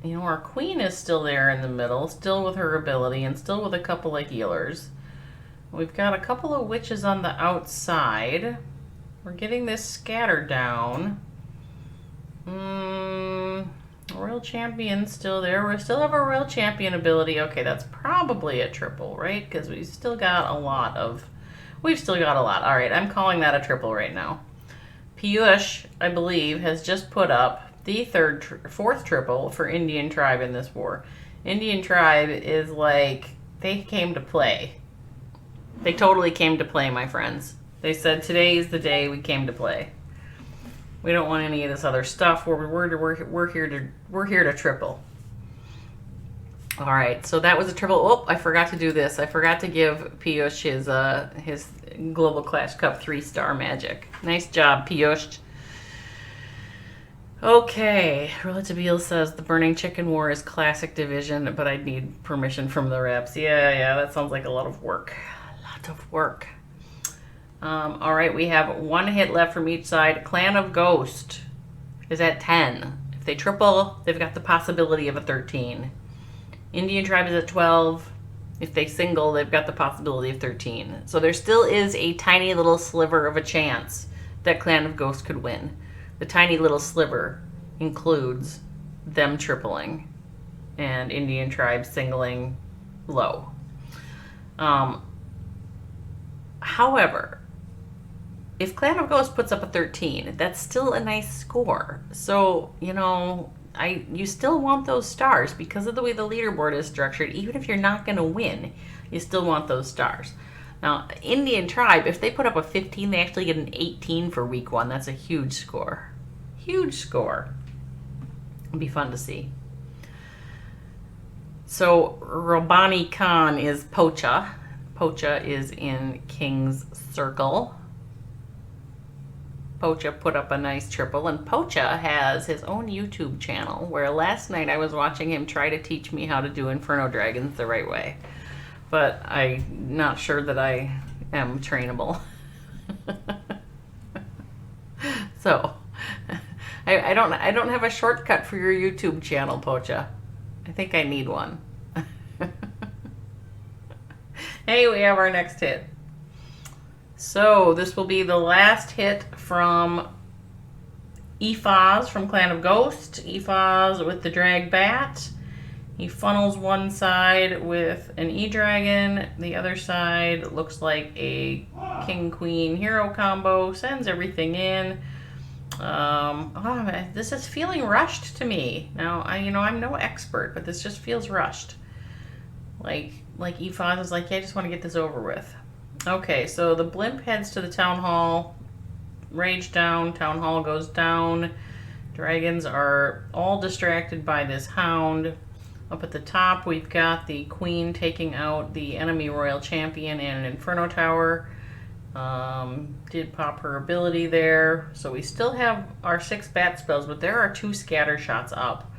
our queen is still there in the middle, still with her ability, and still with a couple of healers. We've got a couple of witches on the outside. We're getting this scatter down. Royal Champion still there. We still have a Royal Champion ability. Okay, that's probably a triple, right? Because we've still got a lot. All right, I'm calling that a triple right now. Piyush, I believe, has just put up the 4th triple for Indian Tribe in this war. Indian Tribe is like, they came to play. They totally came to play, my friends. They said, today is the day we came to play. We don't want any of this other stuff. We're here to triple. All right, so that was a triple. Oh, I forgot to do this. I forgot to give Piyush his Global Clash Cup 3-star magic. Nice job, Piyush. Okay, Rouletabille says the Burning Chicken War is classic division, but I'd need permission from the reps. Yeah, that sounds like a lot of work. Of work. All right, we have one hit left from each side. Clan of Ghost is at 10. If they triple, they've got the possibility of a 13. Indian Tribe is at 12. If they single, they've got the possibility of 13. So there still is a tiny little sliver of a chance that Clan of Ghost could win. The tiny little sliver includes them tripling and Indian Tribe singling low. However, if Clan of Ghost puts up a 13, that's still a nice score. So, you know, you still want those stars because of the way the leaderboard is structured. Even if you're not going to win, you still want those stars. Now, Indian Tribe, if they put up a 15, they actually get an 18 for week 1. That's a huge score. Huge score. It'll be fun to see. So, Robani Khan is Pocha. Pocha is in King's Circle. Pocha put up a nice triple, and Pocha has his own YouTube channel where last night I was watching him try to teach me how to do Inferno Dragons the right way. But I'm not sure that I am trainable. So, I don't have a shortcut for your YouTube channel, Pocha. I think I need one. Hey, we have our next hit. So this will be the last hit from Ephaz from Clan of Ghost. Ephaz with the dragbat. He funnels one side with an E-Dragon. The other side looks like a King-Queen hero combo. Sends everything in. This is feeling rushed to me. Now, I'm no expert, but this just feels rushed. Like Ephaz is like, yeah, I just want to get this over with. Okay, so the blimp heads to the town hall. Rage down, town hall goes down. Dragons are all distracted by this hound. Up at the top, we've got the queen taking out the enemy royal champion and an inferno tower. Did pop her ability there. So we still have our 6 bat spells, but there are 2 scatter shots up.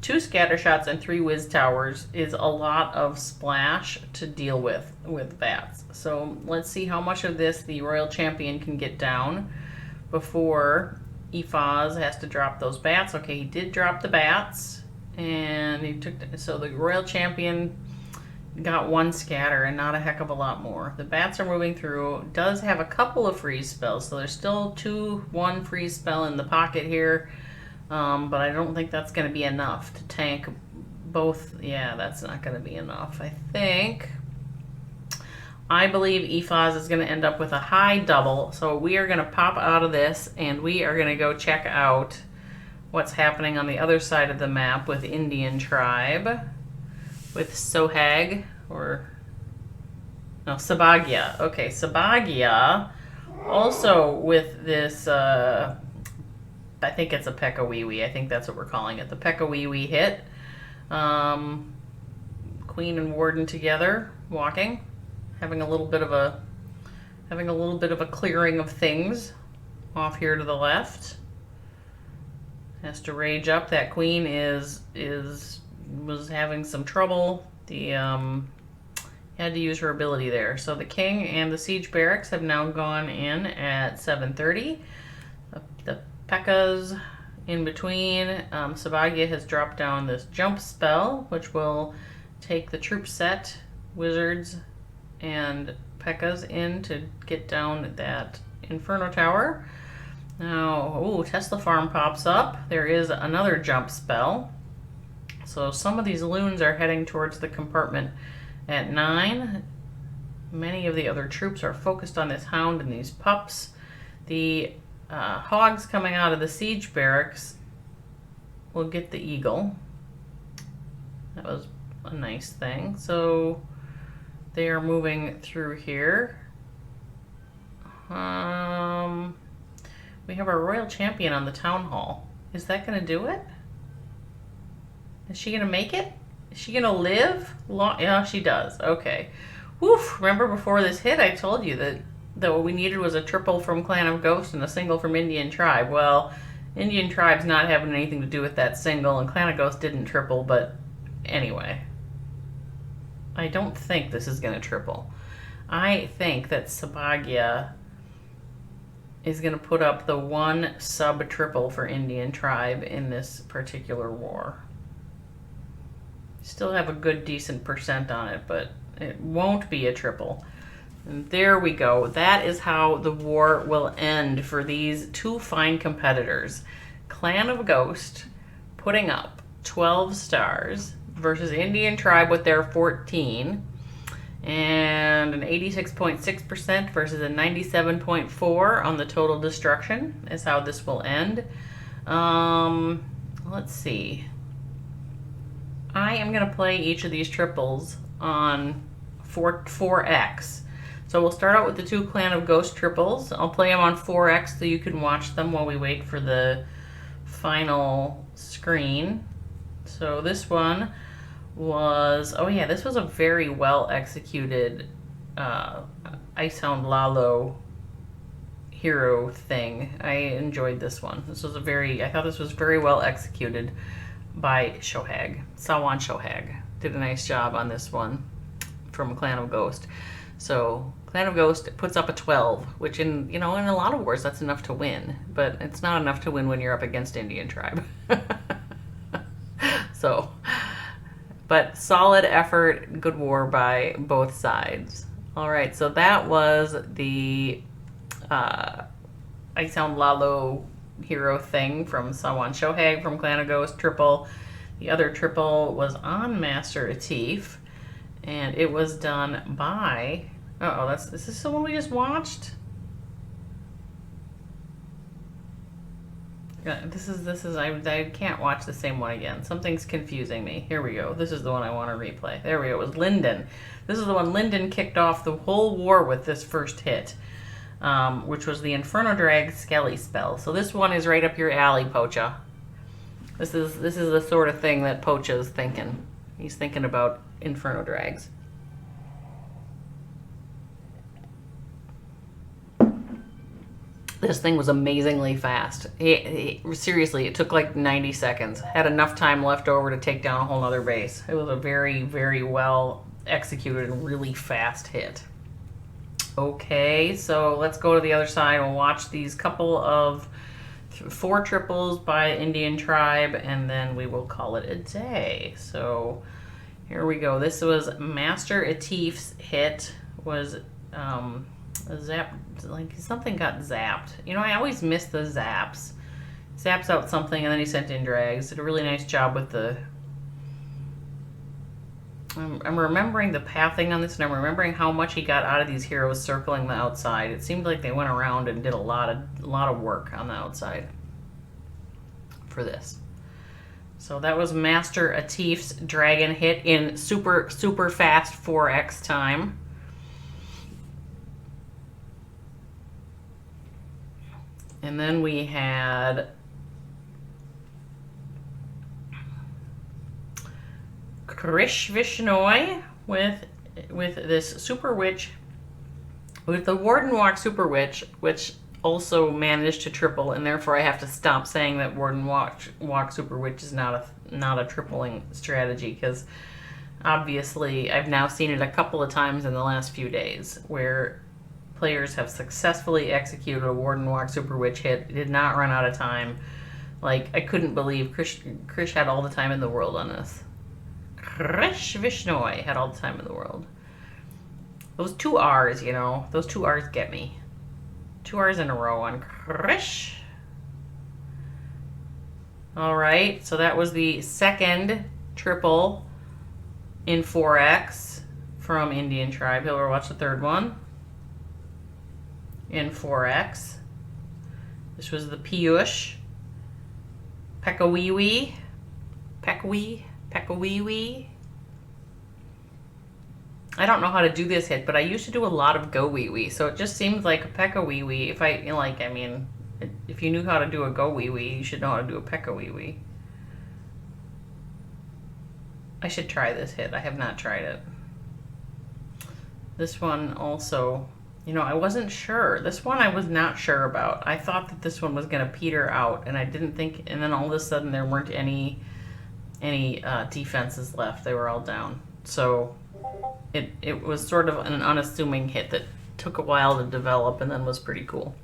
2 scatter shots and 3 whiz towers is a lot of splash to deal with bats. So let's see how much of this the royal champion can get down before Ephaz has to drop those bats. Okay, he did drop the bats, and he took so the royal champion got 1 scatter and not a heck of a lot more. The bats are moving through. Does have a couple of freeze spells, so there's still 1 freeze spell in the pocket here. But I don't think that's going to be enough to tank both. Yeah, that's not going to be enough. I believe Ephaz is going to end up with a high double. So we are going to pop out of this, and we are going to go check out what's happening on the other side of the map with Indian Tribe, with Sohag, Sabagia. Okay, Sabagia, also with this, I think it's a Pekka wiwi. I think that's what we're calling it. The Pekka wiwi hit. Queen and warden together, walking, having a little bit of a clearing of things off here to the left. Has to rage up. That queen was having some trouble. Had to use her ability there. So the king and the siege barracks have now gone in at 7:30. The Pekka's in between. Sabagia has dropped down this jump spell, which will take the troop set, wizards, and Pekka's in to get down that inferno tower. Now, Tesla farm pops up. There is another jump spell. So some of these loons are heading towards the compartment at 9. Many of the other troops are focused on this hound and these pups. The hogs coming out of the siege barracks will get the eagle. That was a nice thing. So they are moving through here. We have our royal champion on the town hall. Is that going to do it? Is she going to make it? Is she going to live? Yeah, she does. Okay. Woof. Remember before this hit, I told you that what we needed was a triple from Clan of Ghost and a single from Indian Tribe. Well, Indian Tribe's not having anything to do with that single, and Clan of Ghost didn't triple, but anyway. I don't think this is going to triple. I think that Sabagia is going to put up the one sub-triple for Indian tribe in this particular war. Still have a good decent percent on it, but it won't be a triple. And there we go. That is how the war will end for these two fine competitors. Clan of Ghost putting up 12 stars versus Indian tribe with their 14. And an 86.6% versus a 97.4 on the total destruction is how this will end. Let's see. I am going to play each of these triples on 4x. So we'll start out with the two Clan of Ghost triples. I'll play them on 4x so you can watch them while we wait for the final screen. So this one was, oh yeah, this was a very well executed Icehound Lalo hero thing. I enjoyed this one. I thought this was very well executed by Shohag. Sawan Shohag did a nice job on this one from Clan of Ghost. So Clan of Ghost puts up a 12, which in a lot of wars that's enough to win, but it's not enough to win when you're up against Indian tribe. So, but solid effort, good war by both sides. All right, so that was the Icehound Lalo hero thing from Sawan Shohag from Clan of Ghost triple. The other triple was on Master Atif, and it was done by, this is the one we just watched? I can't watch the same one again. Something's confusing me. Here we go. This is the one I want to replay. There we go. It was Linden. This is the one Linden kicked off the whole war with this first hit, which was the Inferno Drag Skelly spell. So this one is right up your alley, Pocha. This is the sort of thing that Pocha's thinking. He's thinking about Inferno Drags. This thing was amazingly fast. Seriously, it took like 90 seconds. Had enough time left over to take down a whole other base. It was a very, very well executed and really fast hit. Okay, so let's go to the other side. We'll watch these couple of 4 triples by Indian tribe, and then we will call it a day. So here we go. This was Master Atif's hit. Was zap, like something got zapped. I always miss the zaps. Zaps out something and then he sent in drags. Did a really nice job with the... I'm remembering the pathing on this, and I'm remembering how much he got out of these heroes circling the outside. It seemed like they went around and did a lot of work on the outside for this. So that was Master Atif's dragon hit in super, super fast 4x time. And then we had Krish Vishnoi with this Super Witch, with the Warden Walk Super Witch, which also managed to triple, and therefore I have to stop saying that Warden Walk Super Witch is not a tripling strategy, because obviously I've now seen it a couple of times in the last few days where players have successfully executed a Warden Walk Super Witch hit. It did not run out of time. Like, I couldn't believe Krish had all the time in the world on this. Krish Vishnoi had all the time in the world. Those 2 R's, those 2 R's get me. 2 R's in a row on Krish. All right, so that was the second triple in 4X from Indian Tribe. He'll watch the third one in 4X. This was the Piyush, Pekka wiwi, Pekka wiwi. I don't know how to do this hit, but I used to do a lot of go wiwi, so it just seems like a Pekka wiwi. If you knew how to do a go wiwi, you should know how to do a Pekka wiwi. I should try this hit. I have not tried it. This one also, I wasn't sure. This one I was not sure about. I thought that this one was going to peter out, and I didn't think, and then all of a sudden there weren't any defenses left. They were all down. So it was sort of an unassuming hit that took a while to develop and then was pretty cool.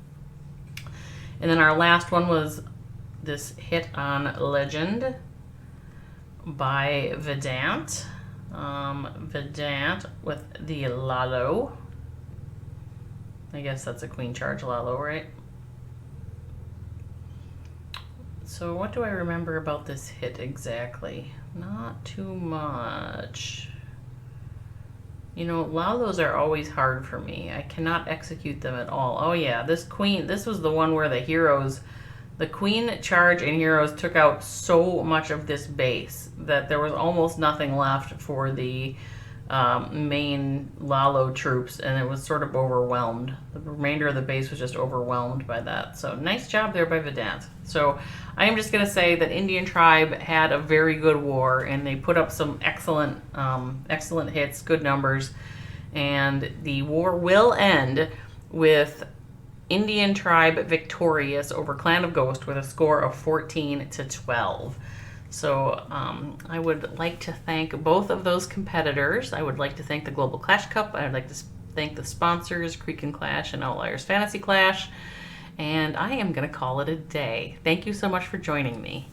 And then our last one was this hit on Legend by Vedant. Vedant with the Lalo. I guess that's a queen charge Lalo, right? So what do I remember about this hit exactly? Not too much. You know, Lalos are always hard for me. I cannot execute them at all. Oh yeah, this queen, this was the one where the heroes, the queen charge and heroes took out so much of this base that there was almost nothing left for the main Lalo troops, and it was sort of overwhelmed. The remainder of the base was just overwhelmed by that. So nice job there by Vedant. So I am just going to say that Indian Tribe had a very good war, and they put up some excellent, excellent hits, good numbers, and the war will end with Indian Tribe victorious over Clan of Ghost with a score of 14-12. So I would like to thank both of those competitors. I would like to thank the Global Clash Cup. I would like to thank the sponsors, Creek and Clash and Outliers Fantasy Clash. And I am going to call it a day. Thank you so much for joining me.